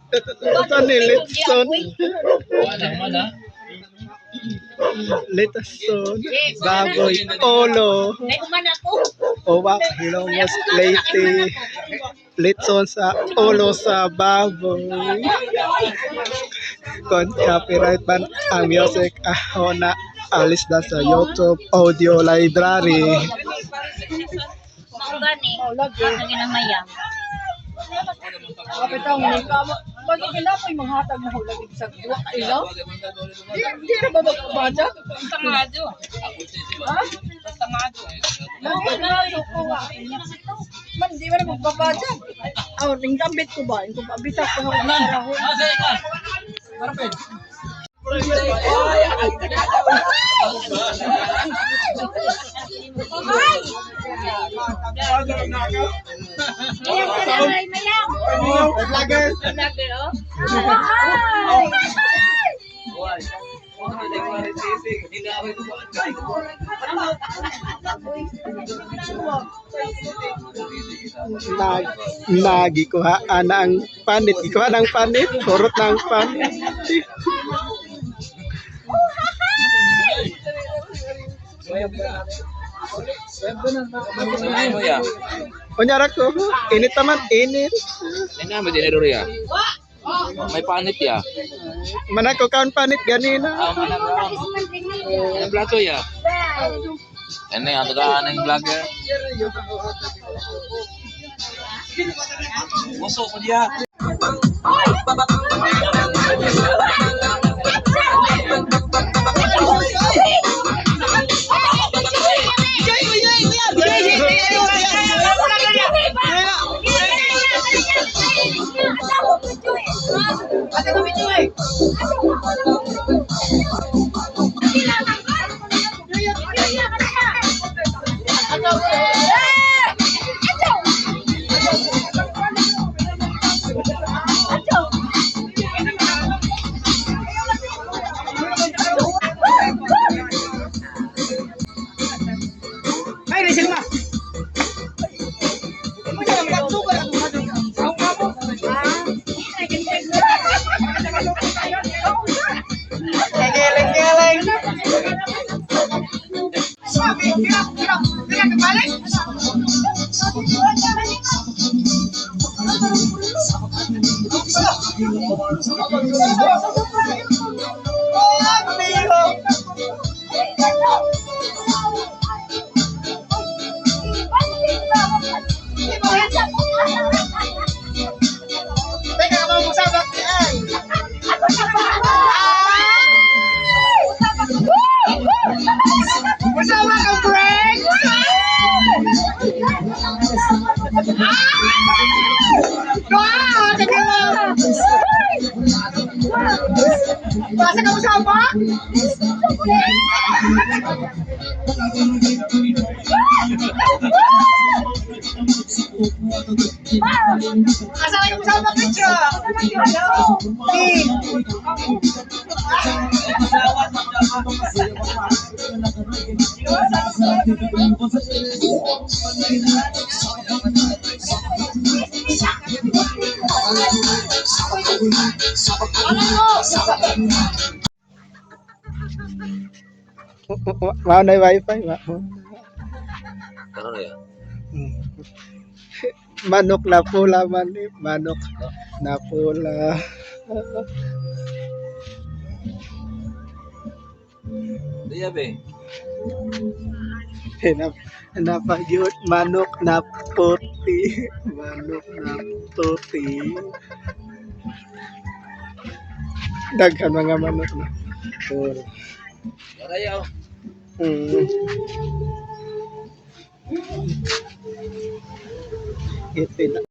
Ito ni Litson. Litson. Baboy. Polo. Owak. Hilongos. Leyte. Litson sa ulo sa baboy. Kung copyright ban ang music ako na alis na sa YouTube Audio Library. Gani. Lagi na mayam. Kapit ang nika mo. Bago kailangan yung manghatag na hulagin sa duwa ka ilaw? Di na ba magpabada? Tamado. Ha? Tamado. Lagi na yung kuha. Man, di ba na magpabada? Aw, ning gambit ko ba? Kung pabitak ko na ako. Marapin. Nagikuhaan na ang panit. Ikuha ng panit. Kurot ng panit. Kunyara ko, init naman, init. Ini apa jadi dulu ya? May panit ya? Mana ko kaon panit ganina. Ini plato ya? Ini yang tegaan yang vlogger. Masuk ke dia. Basta kamu sama? Asal kamu sama kerja? Mau na wifi, ma. Ano ya? Manok na pula man, manok na pula. Iya be. Napagyud manok na puti, manok na puti. Daghan mga manok na. Ayaw. Ito na.